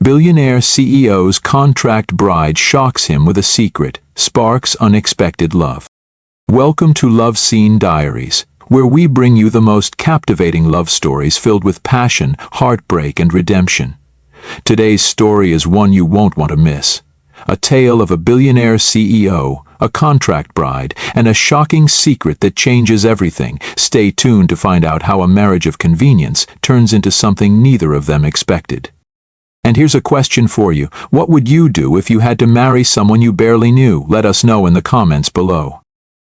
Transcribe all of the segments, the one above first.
Billionaire CEO's contract bride shocks him with a secret, sparks unexpected love. Welcome to Love Scene Diaries, where we bring you the most captivating love stories filled with passion, heartbreak, and redemption. Today's story is one you won't want to miss. A tale of a billionaire CEO, a contract bride, and a shocking secret that changes everything. Stay tuned to find out how a marriage of convenience turns into something neither of them expected. And here's a question for you. What would you do if you had to marry someone you barely knew? Let us know in the comments below.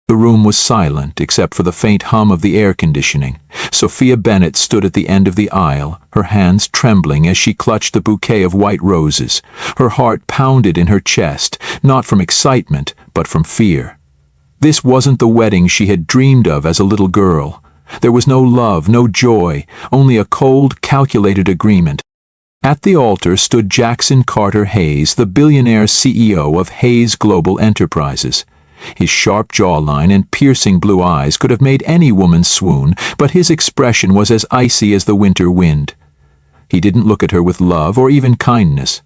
The room was silent except for the faint hum of the air conditioning. Sophia Bennett stood at the end of the aisle, her hands trembling as she clutched the bouquet of white roses. Her heart pounded in her chest, not from excitement, but from fear. This wasn't the wedding she had dreamed of as a little girl. There was no love, no joy, only a cold, calculated agreement. At the altar stood Jackson Carter Hayes, the billionaire CEO of Hayes Global Enterprises. His sharp jawline and piercing blue eyes could have made any woman swoon, but his expression was as icy as the winter wind. He didn't look at her with love or even kindness.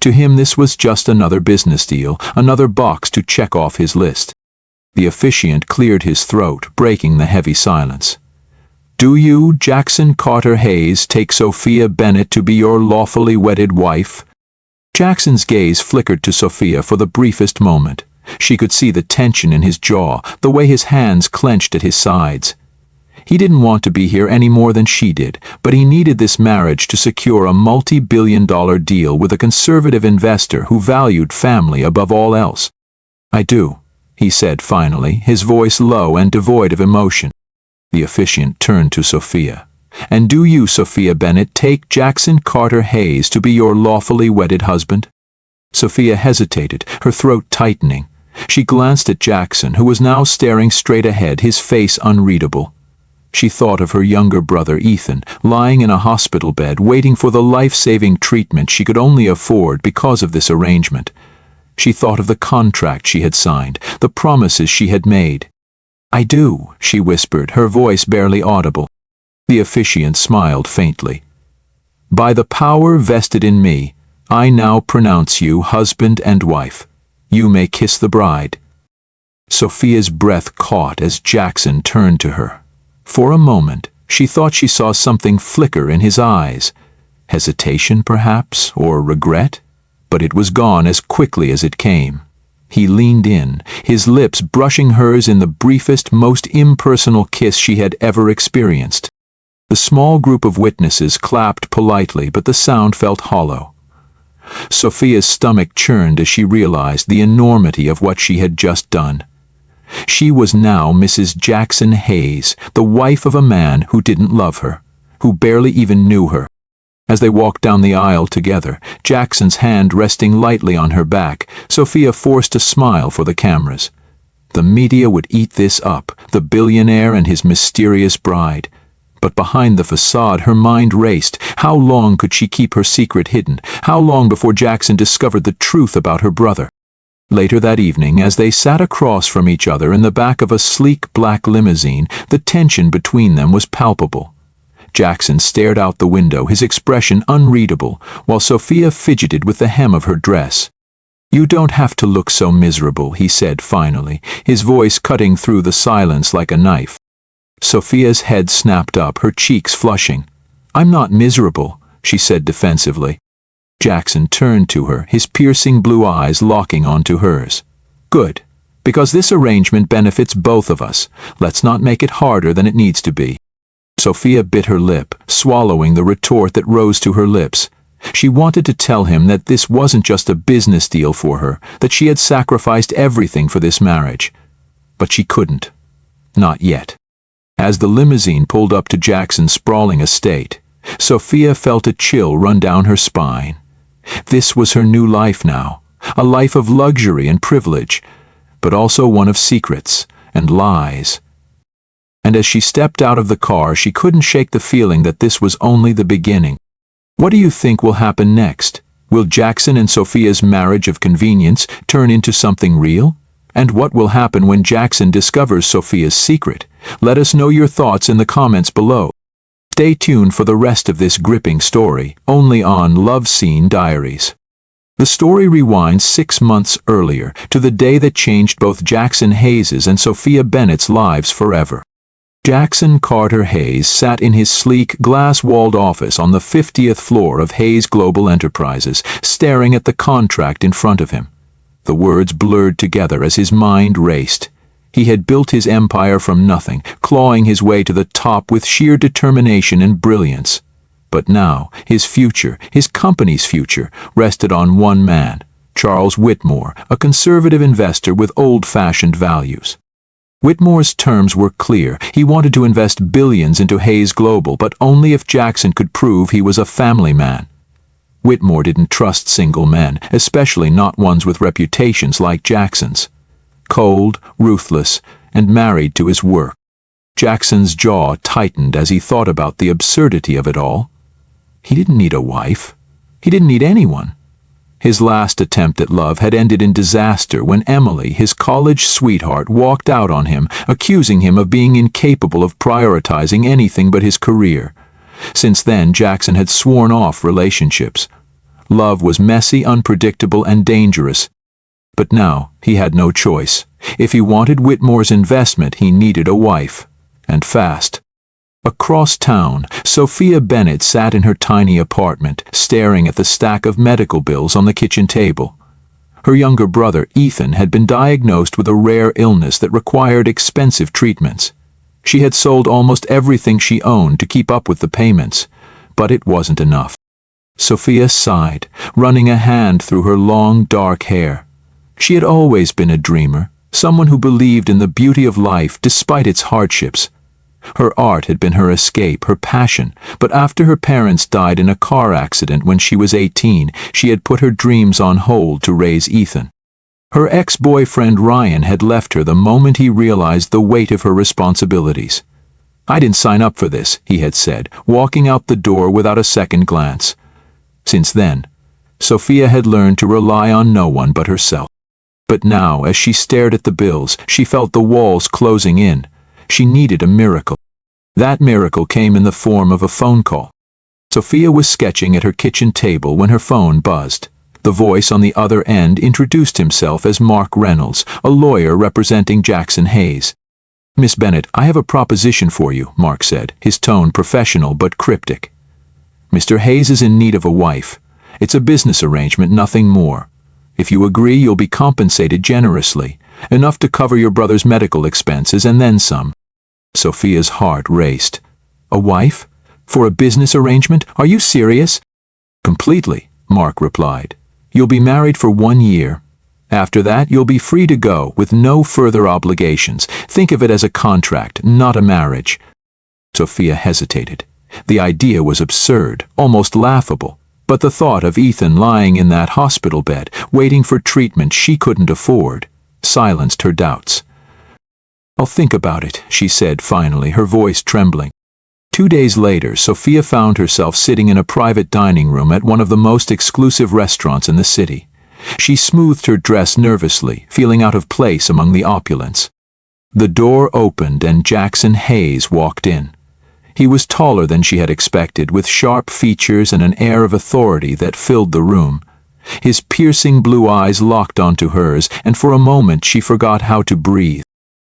To him this was just another business deal, another box to check off his list. The officiant cleared his throat, breaking the heavy silence. "Do you, Jackson Carter Hayes, take Sophia Bennett to be your lawfully wedded wife?" Jackson's gaze flickered to Sophia for the briefest moment. She could see the tension in his jaw, the way his hands clenched at his sides. He didn't want to be here any more than she did, but he needed this marriage to secure a multi-billion-dollar deal with a conservative investor who valued family above all else. "I do," he said finally, his voice low and devoid of emotion. The officiant turned to Sophia. "And do you, Sophia Bennett, take Jackson Carter Hayes to be your lawfully wedded husband?" Sophia hesitated, her throat tightening. She glanced at Jackson, who was now staring straight ahead, his face unreadable. She thought of her younger brother, Ethan, lying in a hospital bed, waiting for the life-saving treatment she could only afford because of this arrangement. She thought of the contract she had signed, the promises she had made. "I do," she whispered, her voice barely audible. The officiant smiled faintly. "By the power vested in me, I now pronounce you husband and wife. You may kiss the bride." Sophia's breath caught as Jackson turned to her. For a moment, she thought she saw something flicker in his eyes. Hesitation, perhaps, or regret? But it was gone as quickly as it came. He leaned in, his lips brushing hers in the briefest, most impersonal kiss she had ever experienced. The small group of witnesses clapped politely, but the sound felt hollow. Sophia's stomach churned as she realized the enormity of what she had just done. She was now Mrs. Jackson Hayes, the wife of a man who didn't love her, who barely even knew her. As they walked down the aisle together, Jackson's hand resting lightly on her back, Sophia forced a smile for the cameras. The media would eat this up, the billionaire and his mysterious bride. But behind the facade, her mind raced. How long could she keep her secret hidden? How long before Jackson discovered the truth about her brother? Later that evening, as they sat across from each other in the back of a sleek black limousine, the tension between them was palpable. Jackson stared out the window, his expression unreadable, while Sophia fidgeted with the hem of her dress. "You don't have to look so miserable," he said finally, his voice cutting through the silence like a knife. Sophia's head snapped up, her cheeks flushing. "I'm not miserable," she said defensively. Jackson turned to her, his piercing blue eyes locking onto hers. "Good, because this arrangement benefits both of us. Let's not make it harder than it needs to be." Sophia bit her lip, swallowing the retort that rose to her lips. She wanted to tell him that this wasn't just a business deal for her, that she had sacrificed everything for this marriage. But she couldn't. Not yet. As the limousine pulled up to Jackson's sprawling estate, Sophia felt a chill run down her spine. This was her new life now, a life of luxury and privilege, but also one of secrets and lies. And as she stepped out of the car, she couldn't shake the feeling that this was only the beginning. What do you think will happen next? Will Jackson and Sophia's marriage of convenience turn into something real? And what will happen when Jackson discovers Sophia's secret? Let us know your thoughts in the comments below. Stay tuned for the rest of this gripping story, only on Love Scene Diaries. The story rewinds 6 months earlier, to the day that changed both Jackson Hayes's and Sophia Bennett's lives forever. Jackson Carter Hayes sat in his sleek, glass-walled office on the 50th floor of Hayes Global Enterprises, staring at the contract in front of him. The words blurred together as his mind raced. He had built his empire from nothing, clawing his way to the top with sheer determination and brilliance. But now, his future, his company's future, rested on one man, Charles Whitmore, a conservative investor with old-fashioned values. Whitmore's terms were clear. He wanted to invest billions into Hayes Global, but only if Jackson could prove he was a family man. Whitmore didn't trust single men, especially not ones with reputations like Jackson's. Cold, ruthless, and married to his work. Jackson's jaw tightened as he thought about the absurdity of it all. He didn't need a wife. He didn't need anyone. His last attempt at love had ended in disaster when Emily, his college sweetheart, walked out on him, accusing him of being incapable of prioritizing anything but his career. Since then, Jackson had sworn off relationships. Love was messy, unpredictable, and dangerous. But now, he had no choice. If he wanted Whitmore's investment, he needed a wife. And fast. Across town, Sophia Bennett sat in her tiny apartment, staring at the stack of medical bills on the kitchen table. Her younger brother, Ethan, had been diagnosed with a rare illness that required expensive treatments. She had sold almost everything she owned to keep up with the payments, but it wasn't enough. Sophia sighed, running a hand through her long, dark hair. She had always been a dreamer, someone who believed in the beauty of life despite its hardships. Her art had been her escape, her passion, but after her parents died in a car accident when she was 18, she had put her dreams on hold to raise Ethan. Her ex-boyfriend Ryan had left her the moment he realized the weight of her responsibilities. "I didn't sign up for this," he had said, walking out the door without a second glance. Since then, Sophia had learned to rely on no one but herself. But now, as she stared at the bills, she felt the walls closing in. She needed a miracle. That miracle came in the form of a phone call. Sophia was sketching at her kitchen table when her phone buzzed. The voice on the other end introduced himself as Mark Reynolds, a lawyer representing Jackson Hayes. "Miss Bennett, I have a proposition for you," Mark said, his tone professional but cryptic. "Mr. Hayes is in need of a wife. It's a business arrangement, nothing more. If you agree, you'll be compensated generously, enough to cover your brother's medical expenses and then some." Sophia's heart raced. "A wife? For a business arrangement? Are you serious?" "Completely," Mark replied. "You'll be married for 1 year. After that, you'll be free to go, with no further obligations. Think of it as a contract, not a marriage." Sophia hesitated. The idea was absurd, almost laughable. But the thought of Ethan lying in that hospital bed, waiting for treatment she couldn't afford, silenced her doubts. "I'll think about it," she said finally, her voice trembling. 2 days later, Sophia found herself sitting in a private dining room at one of the most exclusive restaurants in the city. She smoothed her dress nervously, feeling out of place among the opulence. The door opened and Jackson Hayes walked in. He was taller than she had expected, with sharp features and an air of authority that filled the room. His piercing blue eyes locked onto hers, and for a moment she forgot how to breathe.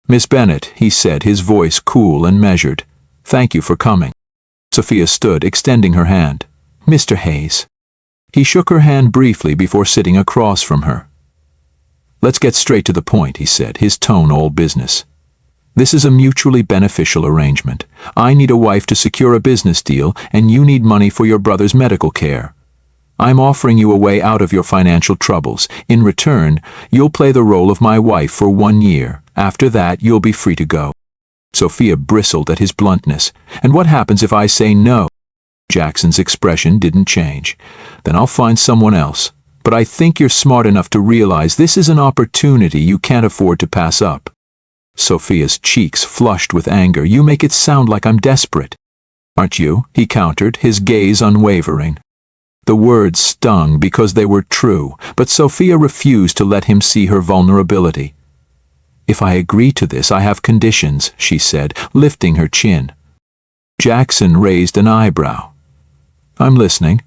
"Miss Bennett," he said, his voice cool and measured. "Thank you for coming." Sophia stood, extending her hand. "Mr. Hayes." He shook her hand briefly before sitting across from her. "Let's get straight to the point," he said, his tone all business. "This is a mutually beneficial arrangement. I need a wife to secure a business deal, and you need money for your brother's medical care. I'm offering you a way out of your financial troubles. In return, you'll play the role of my wife for 1 year. After that, you'll be free to go." Sophia bristled at his bluntness. "And what happens if I say no?" Jackson's expression didn't change. "Then I'll find someone else. But I think you're smart enough to realize this is an opportunity you can't afford to pass up." Sophia's cheeks flushed with anger. "You make it sound like I'm desperate." "Aren't you?" he countered, his gaze unwavering. The words stung because they were true, but Sophia refused to let him see her vulnerability. "If I agree to this, I have conditions," she said, lifting her chin. Jackson raised an eyebrow. I'm listening.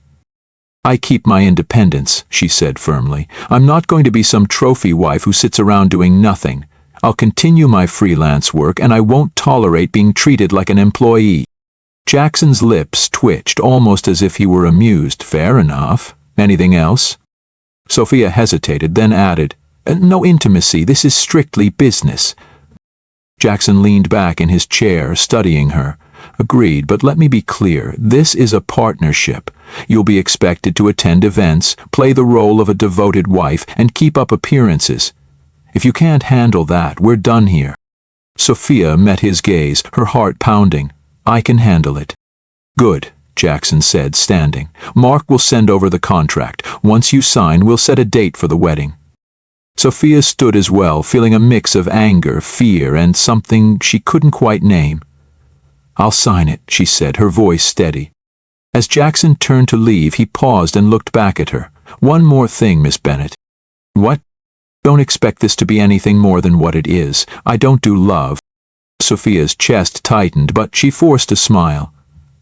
I keep my independence, she said firmly. I'm not going to be some trophy wife who sits around doing nothing. I'll continue my freelance work, and I won't tolerate being treated like an employee. Jackson's lips twitched, almost as if he were amused. Fair enough. Anything else? Sophia hesitated, then added, No intimacy, this is strictly business. Jackson leaned back in his chair, studying her. Agreed, but let me be clear, this is a partnership. You'll be expected to attend events, play the role of a devoted wife, and keep up appearances. If you can't handle that, we're done here. Sophia met his gaze, her heart pounding. I can handle it. Good, Jackson said, standing. Mark will send over the contract. Once you sign, we'll set a date for the wedding. Sophia stood as well, feeling a mix of anger, fear, and something she couldn't quite name. I'll sign it, she said, her voice steady. As Jackson turned to leave, he paused and looked back at her. One more thing, Miss Bennett. What? Don't expect this to be anything more than what it is. I don't do love. Sophia's chest tightened, but she forced a smile.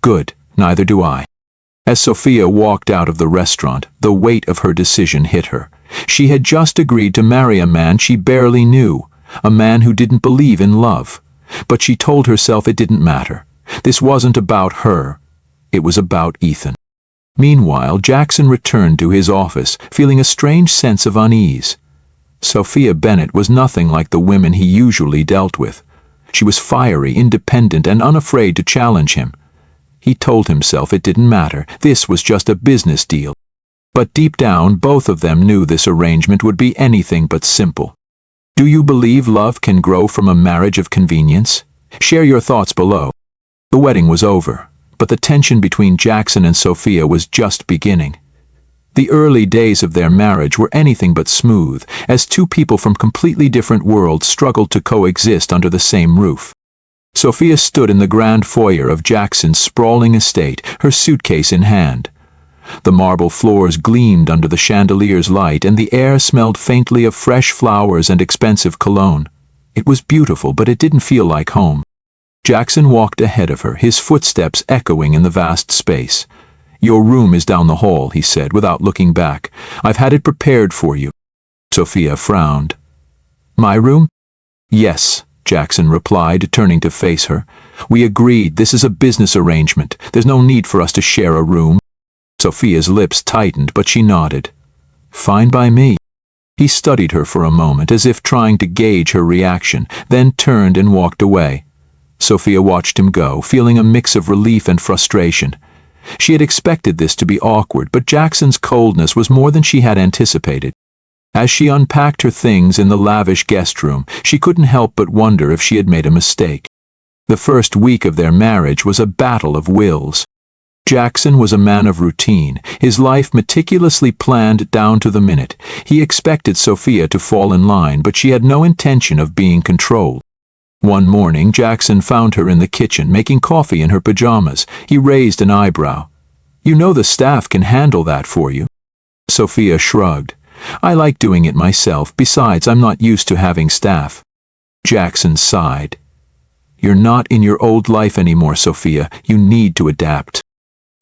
Good, neither do I. As Sophia walked out of the restaurant, the weight of her decision hit her. She had just agreed to marry a man she barely knew, a man who didn't believe in love. But she told herself it didn't matter. This wasn't about her. It was about Ethan. Meanwhile, Jackson returned to his office, feeling a strange sense of unease. Sophia Bennett was nothing like the women he usually dealt with. She was fiery, independent, and unafraid to challenge him. He told himself it didn't matter. This was just a business deal. But deep down, both of them knew this arrangement would be anything but simple. Do you believe love can grow from a marriage of convenience? Share your thoughts below. The wedding was over, but the tension between Jackson and Sophia was just beginning. The early days of their marriage were anything but smooth, as two people from completely different worlds struggled to coexist under the same roof. Sophia stood in the grand foyer of Jackson's sprawling estate, her suitcase in hand. The marble floors gleamed under the chandelier's light, and the air smelled faintly of fresh flowers and expensive cologne. It was beautiful, but it didn't feel like home. Jackson walked ahead of her, his footsteps echoing in the vast space. Your room is down the hall, he said, without looking back. I've had it prepared for you. Sophia frowned. My room? Yes, Jackson replied, turning to face her. We agreed, this is a business arrangement. There's no need for us to share a room. Sophia's lips tightened, but she nodded. Fine by me. He studied her for a moment, as if trying to gauge her reaction, then turned and walked away. Sophia watched him go, feeling a mix of relief and frustration. She had expected this to be awkward, but Jackson's coldness was more than she had anticipated. As she unpacked her things in the lavish guest room, she couldn't help but wonder if she had made a mistake. The first week of their marriage was a battle of wills. Jackson was a man of routine, his life meticulously planned down to the minute. He expected Sophia to fall in line, but she had no intention of being controlled. One morning, Jackson found her in the kitchen, making coffee in her pajamas. He raised an eyebrow. You know the staff can handle that for you. Sophia shrugged. I like doing it myself. Besides, I'm not used to having staff. Jackson sighed. You're not in your old life anymore, Sophia. You need to adapt.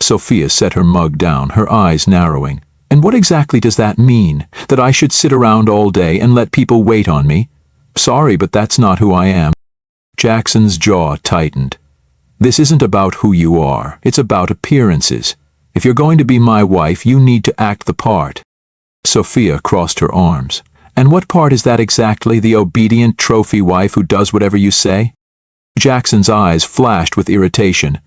Sophia set her mug down, her eyes narrowing. And what exactly does that mean? That I should sit around all day and let people wait on me? Sorry, but that's not who I am. Jackson's jaw tightened. This isn't about who you are. It's about appearances. If you're going to be my wife, you need to act the part. Sophia crossed her arms. And what part is that exactly, the obedient trophy wife who does whatever you say? Jackson's eyes flashed with irritation.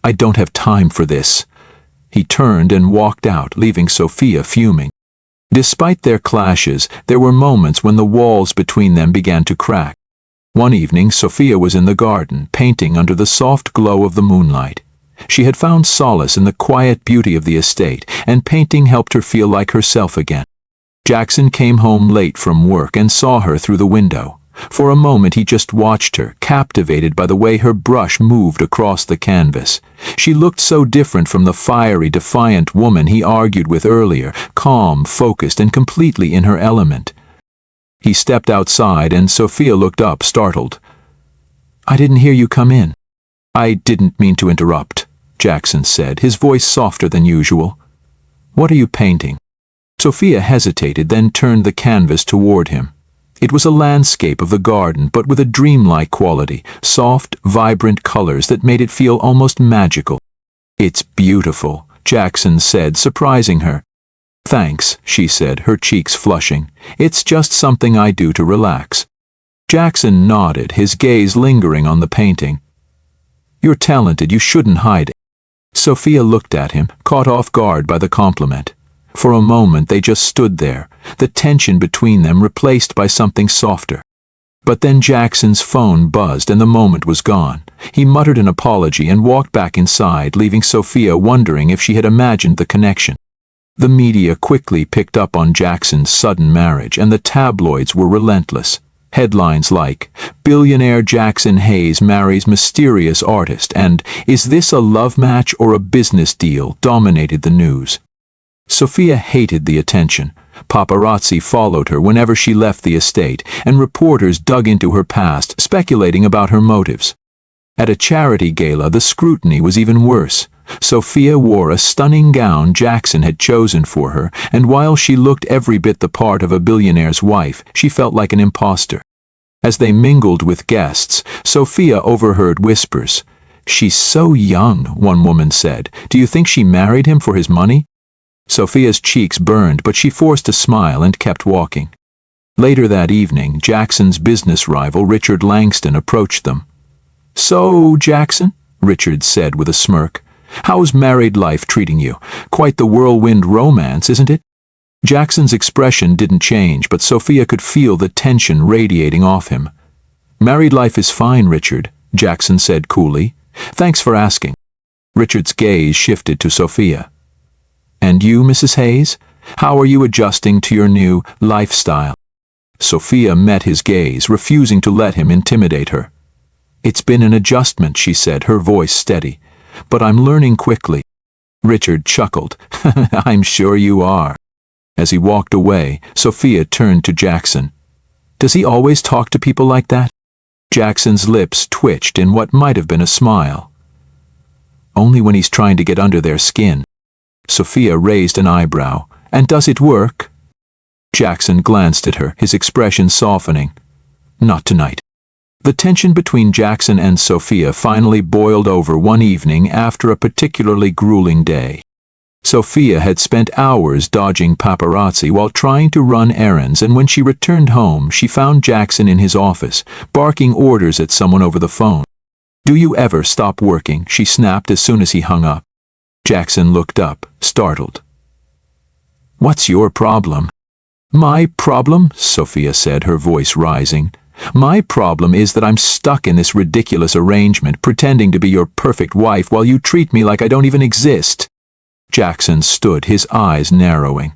I don't have time for this. He turned and walked out, leaving Sophia fuming. Despite their clashes, there were moments when the walls between them began to crack. One evening, Sophia was in the garden, painting under the soft glow of the moonlight. She had found solace in the quiet beauty of the estate, and painting helped her feel like herself again. Jackson came home late from work and saw her through the window. For a moment he just watched her, captivated by the way her brush moved across the canvas. She looked so different from the fiery, defiant woman he argued with earlier, calm, focused, and completely in her element. He stepped outside and Sophia looked up, startled. I didn't hear you come in. I didn't mean to interrupt, Jackson said, his voice softer than usual. What are you painting? Sophia hesitated, then turned the canvas toward him. It was a landscape of the garden, but with a dreamlike quality, soft, vibrant colors that made it feel almost magical. It's beautiful, Jackson said, surprising her. Thanks, she said, her cheeks flushing. It's just something I do to relax. Jackson nodded, his gaze lingering on the painting. You're talented, you shouldn't hide it. Sophia looked at him, caught off guard by the compliment. For a moment they just stood there, the tension between them replaced by something softer. But then Jackson's phone buzzed and the moment was gone. He muttered an apology and walked back inside, leaving Sophia wondering if she had imagined the connection. The media quickly picked up on Jackson's sudden marriage, and the tabloids were relentless. Headlines like, "Billionaire Jackson Hayes marries mysterious artist," and "Is this a love match or a business deal?" dominated the news. Sophia hated the attention. Paparazzi followed her whenever she left the estate, and reporters dug into her past, speculating about her motives. At a charity gala, the scrutiny was even worse. Sophia wore a stunning gown Jackson had chosen for her, and while she looked every bit the part of a billionaire's wife, she felt like an imposter. As they mingled with guests, Sophia overheard whispers. "She's so young," one woman said. "Do you think she married him for his money?" Sophia's cheeks burned, but she forced a smile and kept walking. Later that evening, Jackson's business rival, Richard Langston, approached them. "So, Jackson," Richard said with a smirk, "how's married life treating you? Quite the whirlwind romance, isn't it?" Jackson's expression didn't change, but Sophia could feel the tension radiating off him. "Married life is fine, Richard," Jackson said coolly. "Thanks for asking." Richard's gaze shifted to Sophia. "And you, Mrs. Hayes? How are you adjusting to your new lifestyle?" Sophia met his gaze, refusing to let him intimidate her. "It's been an adjustment," she said, her voice steady. "But I'm learning quickly." Richard chuckled. "I'm sure you are." As he walked away, Sophia turned to Jackson. "Does he always talk to people like that?" Jackson's lips twitched in what might have been a smile. "Only when he's trying to get under their skin." Sophia raised an eyebrow. "And does it work?" Jackson glanced at her, his expression softening. "Not tonight." The tension between Jackson and Sophia finally boiled over one evening after a particularly grueling day. Sophia had spent hours dodging paparazzi while trying to run errands, and when she returned home, she found Jackson in his office, barking orders at someone over the phone. "Do you ever stop working?" she snapped as soon as he hung up. Jackson looked up, startled. "What's your problem?" "My problem?" Sophia said, her voice rising. "My problem is that I'm stuck in this ridiculous arrangement, pretending to be your perfect wife while you treat me like I don't even exist." Jackson stood, his eyes narrowing.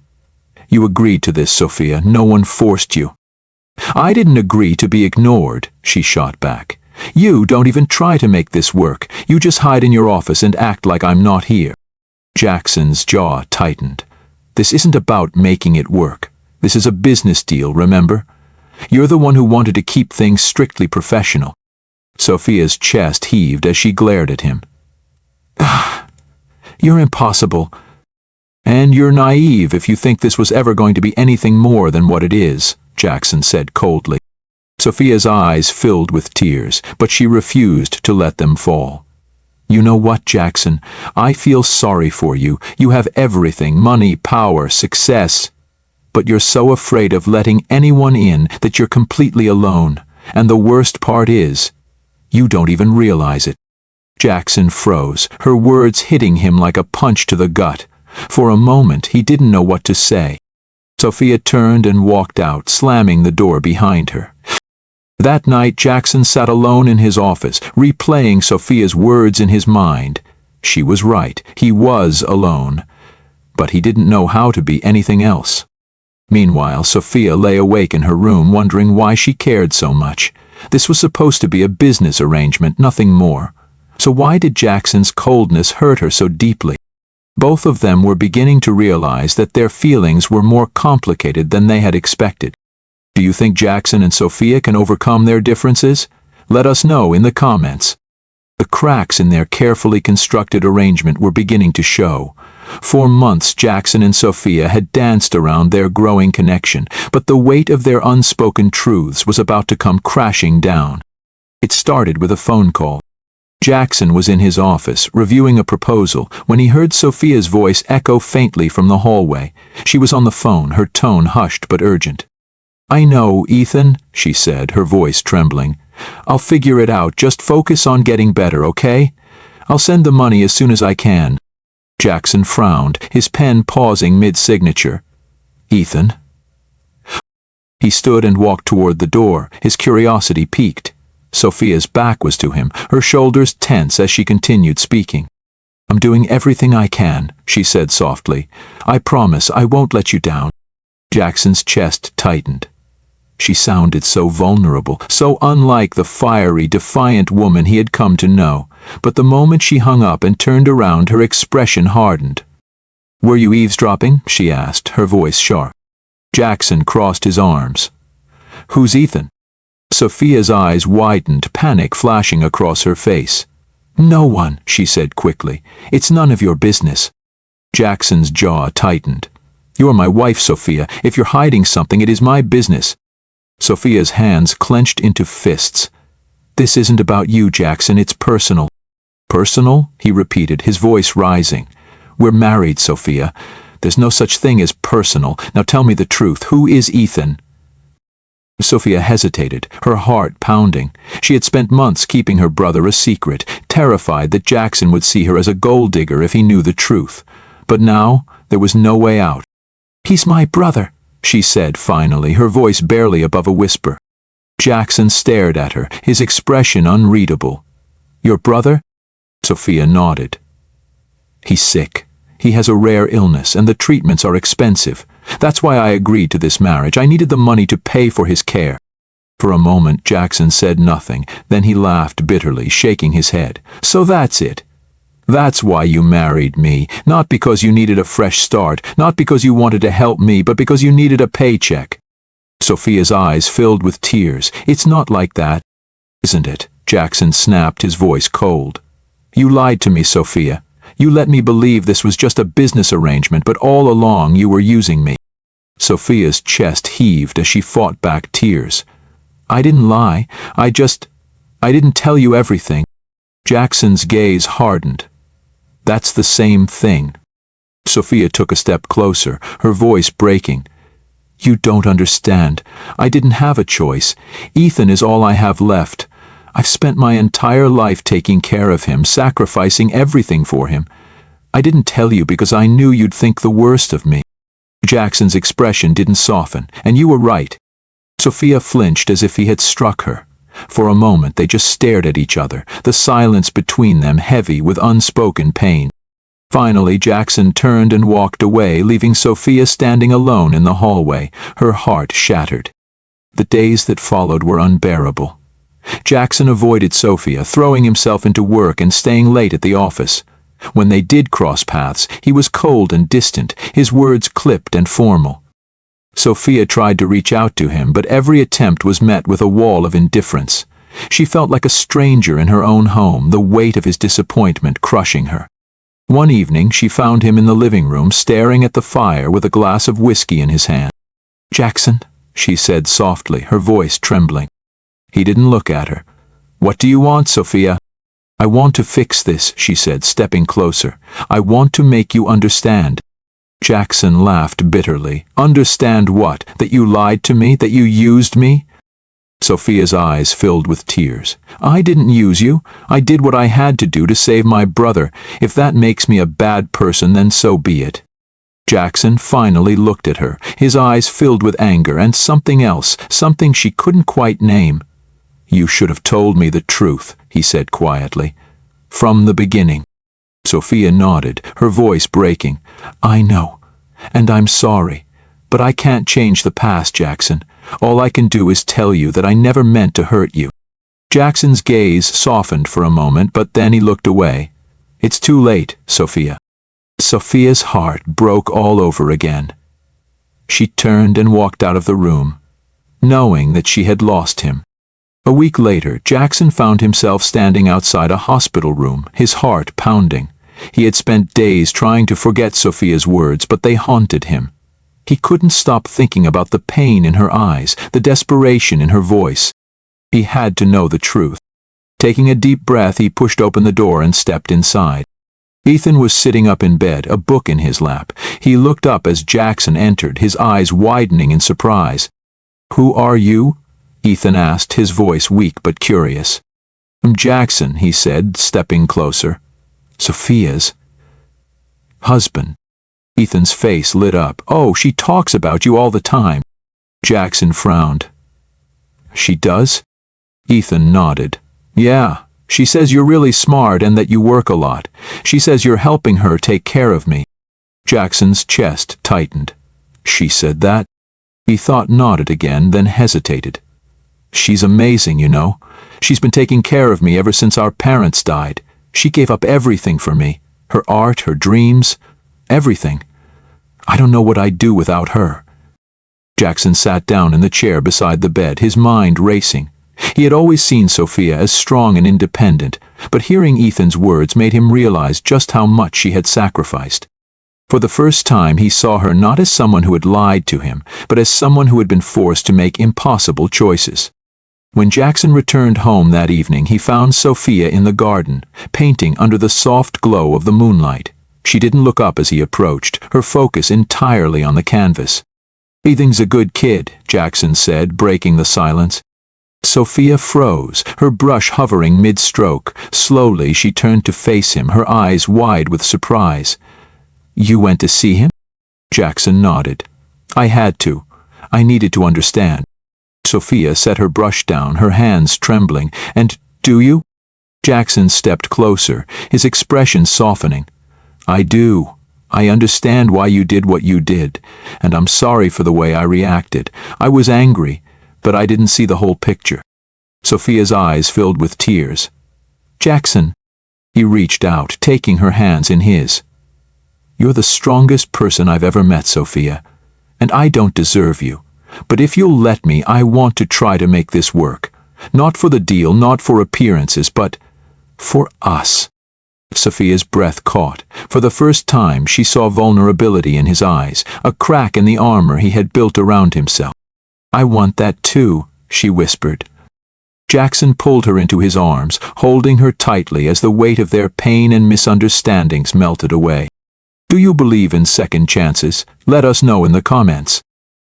"You agreed to this, Sophia. No one forced you." "I didn't agree to be ignored," she shot back. "You don't even try to make this work. You just hide in your office and act like I'm not here." Jackson's jaw tightened. "This isn't about making it work. This is a business deal, remember? You're the one who wanted to keep things strictly professional." Sophia's chest heaved as she glared at him. "You're impossible. And you're naive if you think this was ever going to be anything more than what it is," Jackson said coldly. Sophia's eyes filled with tears, but she refused to let them fall. "You know what, Jackson? I feel sorry for you. You have everything, money, power, success. But you're so afraid of letting anyone in that you're completely alone. And the worst part is, you don't even realize it." Jackson froze, her words hitting him like a punch to the gut. For a moment, he didn't know what to say. Sophia turned and walked out, slamming the door behind her. That night, Jackson sat alone in his office, replaying Sophia's words in his mind. She was right. He was alone. But he didn't know how to be anything else. Meanwhile, Sophia lay awake in her room, wondering why she cared so much. This was supposed to be a business arrangement, nothing more. So why did Jackson's coldness hurt her so deeply? Both of them were beginning to realize that their feelings were more complicated than they had expected. Do you think Jackson and Sophia can overcome their differences? Let us know in the comments. The cracks in their carefully constructed arrangement were beginning to show. For months Jackson and Sophia had danced around their growing connection, but the weight of their unspoken truths was about to come crashing down. It started with a phone call. Jackson was in his office, reviewing a proposal, when he heard Sophia's voice echo faintly from the hallway. She was on the phone, her tone hushed but urgent. "I know, Ethan," she said, her voice trembling. "I'll figure it out. Just focus on getting better, okay? I'll send the money as soon as I can." Jackson frowned, his pen pausing mid-signature. "Ethan?" He stood and walked toward the door, his curiosity piqued. Sophia's back was to him, her shoulders tense as she continued speaking. "I'm doing everything I can," she said softly. "I promise I won't let you down." Jackson's chest tightened. She sounded so vulnerable, so unlike the fiery, defiant woman he had come to know. But the moment she hung up and turned around, her expression hardened. "Were you eavesdropping?" she asked, her voice sharp. Jackson crossed his arms. "Who's Ethan?" Sophia's eyes widened, panic flashing across her face. "No one," she said quickly. "It's none of your business." Jackson's jaw tightened. "You're my wife, Sophia. If you're hiding something, it is my business." Sophia's hands clenched into fists. "This isn't about you, Jackson. It's personal." "Personal?" he repeated, his voice rising. "We're married, Sophia. There's no such thing as personal. Now tell me the truth. Who is Ethan?" Sophia hesitated, her heart pounding. She had spent months keeping her brother a secret, terrified that Jackson would see her as a gold digger if he knew the truth. But now there was no way out. "He's my brother," she said finally, her voice barely above a whisper. Jackson stared at her, his expression unreadable. "Your brother?" Sophia nodded. "He's sick. He has a rare illness, and the treatments are expensive. That's why I agreed to this marriage. I needed the money to pay for his care." For a moment Jackson said nothing, then he laughed bitterly, shaking his head. "So that's it. That's why you married me. Not because you needed a fresh start, not because you wanted to help me, but because you needed a paycheck." Sophia's eyes filled with tears. "It's not like that." "Isn't it?" Jackson snapped, his voice cold. "You lied to me, Sophia. You let me believe this was just a business arrangement, but all along you were using me." Sophia's chest heaved as she fought back tears. "I didn't lie. I didn't tell you everything." Jackson's gaze hardened. "That's the same thing." Sophia took a step closer, her voice breaking. "You don't understand. I didn't have a choice. Ethan is all I have left. I've spent my entire life taking care of him, sacrificing everything for him. I didn't tell you because I knew you'd think the worst of me." Jackson's expression didn't soften, "And you were right." Sophia flinched as if he had struck her. For a moment they just stared at each other, the silence between them heavy with unspoken pain. Finally Jackson turned and walked away, leaving Sophia standing alone in the hallway, her heart shattered. The days that followed were unbearable. Jackson avoided Sophia, throwing himself into work and staying late at the office. When they did cross paths, he was cold and distant, his words clipped and formal. Sophia tried to reach out to him, but every attempt was met with a wall of indifference. She felt like a stranger in her own home, the weight of his disappointment crushing her. One evening she found him in the living room, staring at the fire with a glass of whiskey in his hand. "Jackson," she said softly, her voice trembling. He didn't look at her. "What do you want, Sophia?" "I want to fix this," she said, stepping closer. "I want to make you understand." Jackson laughed bitterly. "Understand what? That you lied to me? That you used me?" Sophia's eyes filled with tears. "I didn't use you. I did what I had to do to save my brother. If that makes me a bad person, then so be it." Jackson finally looked at her, his eyes filled with anger and something else, something she couldn't quite name. "You should have told me the truth," he said quietly. "From the beginning." Sophia nodded, her voice breaking. "I know, and I'm sorry, but I can't change the past, Jackson. All I can do is tell you that I never meant to hurt you." Jackson's gaze softened for a moment, but then he looked away. "It's too late, Sophia." Sophia's heart broke all over again. She turned and walked out of the room, knowing that she had lost him. A week later, Jackson found himself standing outside a hospital room, his heart pounding. He had spent days trying to forget Sophia's words, but they haunted him. He couldn't stop thinking about the pain in her eyes, the desperation in her voice. He had to know the truth. Taking a deep breath, he pushed open the door and stepped inside. Ethan was sitting up in bed, a book in his lap. He looked up as Jackson entered, his eyes widening in surprise. "Who are you?" Ethan asked, his voice weak but curious. "I'm Jackson," he said, stepping closer. "Sophia's husband." Ethan's face lit up. "Oh, she talks about you all the time." Jackson frowned. "She does?" Ethan nodded. "Yeah, she says you're really smart and that you work a lot. She says you're helping her take care of me." Jackson's chest tightened. "She said that?" He thought, nodded again, then hesitated. "She's amazing, you know. She's been taking care of me ever since our parents died. She gave up everything for me. Her art, her dreams, everything. I don't know what I'd do without her." Jackson sat down in the chair beside the bed, his mind racing. He had always seen Sophia as strong and independent, but hearing Ethan's words made him realize just how much she had sacrificed. For the first time, he saw her not as someone who had lied to him, but as someone who had been forced to make impossible choices. When Jackson returned home that evening, he found Sophia in the garden, painting under the soft glow of the moonlight. She didn't look up as he approached, her focus entirely on the canvas. "Ethan's a good kid," Jackson said, breaking the silence. Sophia froze, her brush hovering mid-stroke. Slowly she turned to face him, her eyes wide with surprise. "You went to see him?" Jackson nodded. "I had to. I needed to understand." Sophia set her brush down, her hands trembling. "And do you?" Jackson stepped closer, his expression softening. "I do. I understand why you did what you did, and I'm sorry for the way I reacted. I was angry, but I didn't see the whole picture." Sophia's eyes filled with tears. "Jackson." He reached out, taking her hands in his. "You're the strongest person I've ever met, Sophia, and I don't deserve you. But if you'll let me, I want to try to make this work. Not for the deal, not for appearances, but for us." Sophia's breath caught. For the first time, she saw vulnerability in his eyes, a crack in the armor he had built around himself. "I want that too," she whispered. Jackson pulled her into his arms, holding her tightly as the weight of their pain and misunderstandings melted away. "Do you believe in second chances? Let us know in the comments."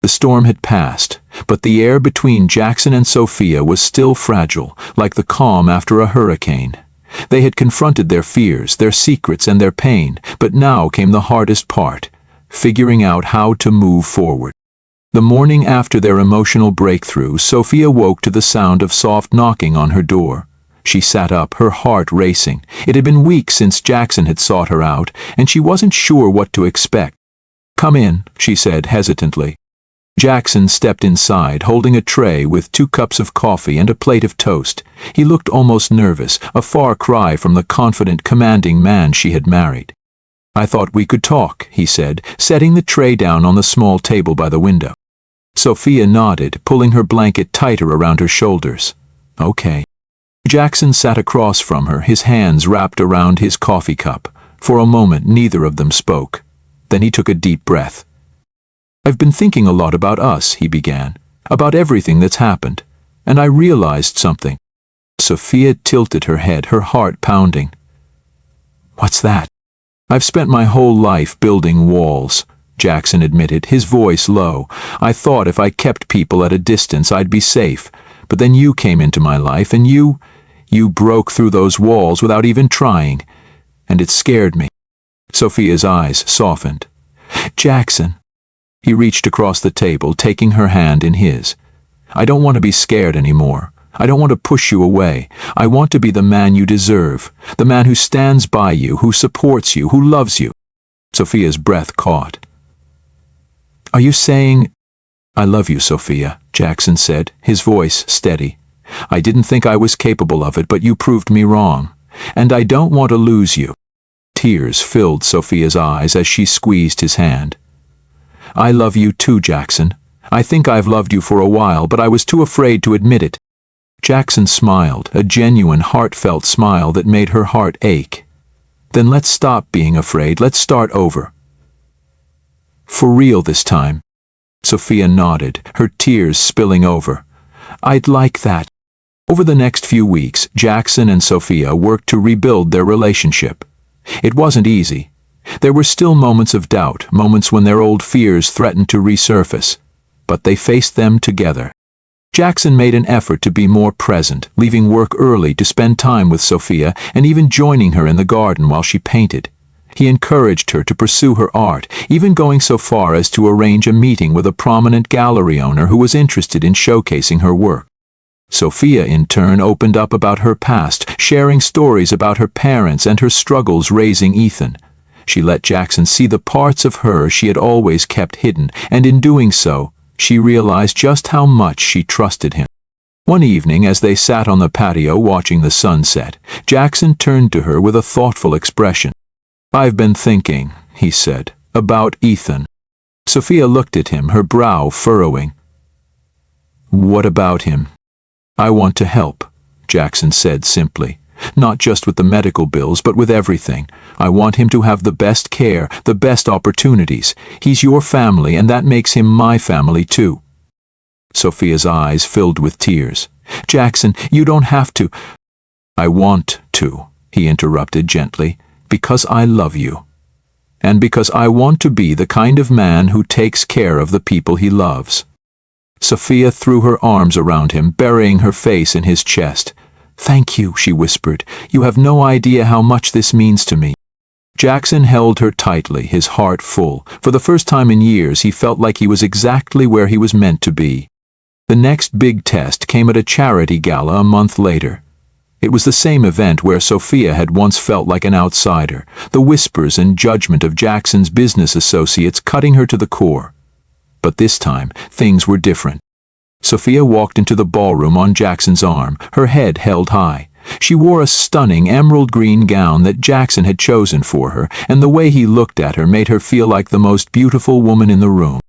The storm had passed, but the air between Jackson and Sophia was still fragile, like the calm after a hurricane. They had confronted their fears, their secrets, and their pain, but now came the hardest part, figuring out how to move forward. The morning after their emotional breakthrough, Sophia woke to the sound of soft knocking on her door. She sat up, her heart racing. It had been weeks since Jackson had sought her out, and she wasn't sure what to expect. "Come in," she said hesitantly. Jackson stepped inside, holding a tray with 2 cups of coffee and a plate of toast. He looked almost nervous, a far cry from the confident, commanding man she had married. "I thought we could talk," he said, setting the tray down on the small table by the window. Sophia nodded, pulling her blanket tighter around her shoulders. "Okay." Jackson sat across from her, his hands wrapped around his coffee cup. For a moment, neither of them spoke. Then he took a deep breath. "I've been thinking a lot about us," he began, "about everything that's happened, and I realized something." Sophia tilted her head, her heart pounding. "What's that?" "I've spent my whole life building walls," Jackson admitted, his voice low. "I thought if I kept people at a distance I'd be safe, but then you came into my life and you broke through those walls without even trying, and it scared me." Sophia's eyes softened. "Jackson." He reached across the table, taking her hand in his. "I don't want to be scared anymore. I don't want to push you away. I want to be the man you deserve, the man who stands by you, who supports you, who loves you." Sophia's breath caught. "Are you saying—" "I love you, Sophia," Jackson said, his voice steady. "I didn't think I was capable of it, but you proved me wrong. And I don't want to lose you." Tears filled Sophia's eyes as she squeezed his hand. "I love you too, Jackson. I think I've loved you for a while, but I was too afraid to admit it." Jackson smiled, a genuine, heartfelt smile that made her heart ache. Then let's stop being afraid. Let's start over. For real this time. Sophia nodded, her tears spilling over. I'd like that. Over the next few weeks, Jackson and Sophia worked to rebuild their relationship. It wasn't easy. There were still moments of doubt, moments when their old fears threatened to resurface. But they faced them together. Jackson made an effort to be more present, leaving work early to spend time with Sophia and even joining her in the garden while she painted. He encouraged her to pursue her art, even going so far as to arrange a meeting with a prominent gallery owner who was interested in showcasing her work. Sophia, in turn, opened up about her past, sharing stories about her parents and her struggles raising Ethan. She let Jackson see the parts of her she had always kept hidden, and in doing so, she realized just how much she trusted him. One evening, as they sat on the patio watching the sunset, Jackson turned to her with a thoughtful expression. I've been thinking, he said, about Ethan. Sophia looked at him, her brow furrowing. What about him? I want to help, Jackson said simply. Not just with the medical bills, but with everything. I want him to have the best care, the best opportunities. He's your family, and that makes him my family too. Sophia's eyes filled with tears. Jackson, you don't have to. I want to, he interrupted gently, because I love you. And because I want to be the kind of man who takes care of the people he loves. Sophia threw her arms around him, burying her face in his chest. Thank you, she whispered. You have no idea how much this means to me. Jackson held her tightly, his heart full. For the first time in years, he felt like he was exactly where he was meant to be. The next big test came at a charity gala a month later. It was the same event where Sophia had once felt like an outsider, the whispers and judgment of Jackson's business associates cutting her to the core. But this time, things were different. Sophia walked into the ballroom on Jackson's arm, her head held high. She wore a stunning emerald green gown that Jackson had chosen for her, and the way he looked at her made her feel like the most beautiful woman in the room.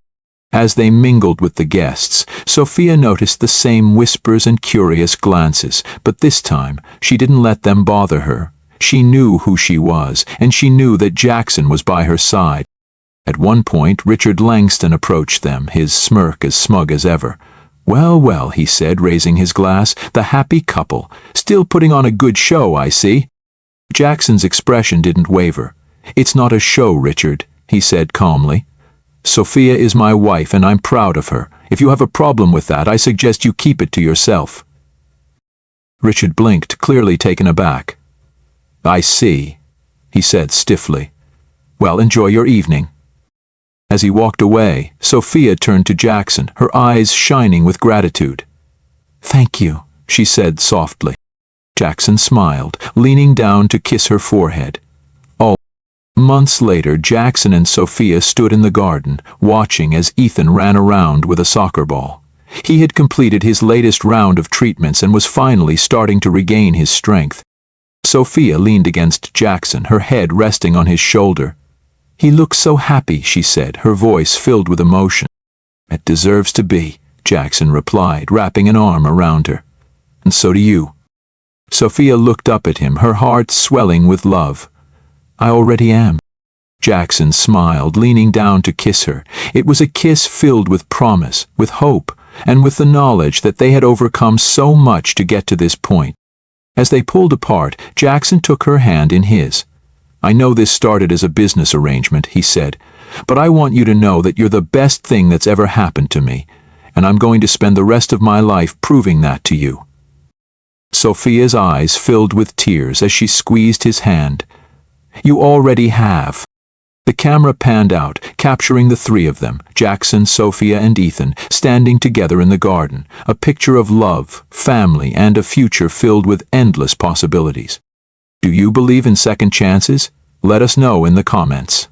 As they mingled with the guests, Sophia noticed the same whispers and curious glances, but this time she didn't let them bother her. She knew who she was, and she knew that Jackson was by her side. At one point, Richard Langston approached them, his smirk as smug as ever. Well, well, he said, raising his glass, the happy couple. Still putting on a good show, I see. Jackson's expression didn't waver. It's not a show, Richard, he said calmly. Sophia is my wife, and I'm proud of her. If you have a problem with that, I suggest you keep it to yourself. Richard blinked, clearly taken aback. I see, he said stiffly. Well, enjoy your evening. As he walked away, Sophia turned to Jackson, her eyes shining with gratitude. Thank you, she said softly. Jackson smiled, leaning down to kiss her forehead. Months later, Jackson and Sophia stood in the garden, watching as Ethan ran around with a soccer ball. He had completed his latest round of treatments and was finally starting to regain his strength. Sophia leaned against Jackson, her head resting on his shoulder. He looks so happy, she said, her voice filled with emotion. It deserves to be, Jackson replied, wrapping an arm around her. And so do you. Sophia looked up at him, her heart swelling with love. I already am. Jackson smiled, leaning down to kiss her. It was a kiss filled with promise, with hope, and with the knowledge that they had overcome so much to get to this point. As they pulled apart, Jackson took her hand in his. I know this started as a business arrangement, he said, but I want you to know that you're the best thing that's ever happened to me, and I'm going to spend the rest of my life proving that to you. Sophia's eyes filled with tears as she squeezed his hand. You already have. The camera panned out, capturing the three of them, Jackson, Sophia, and Ethan, standing together in the garden, a picture of love, family, and a future filled with endless possibilities. Do you believe in second chances? Let us know in the comments.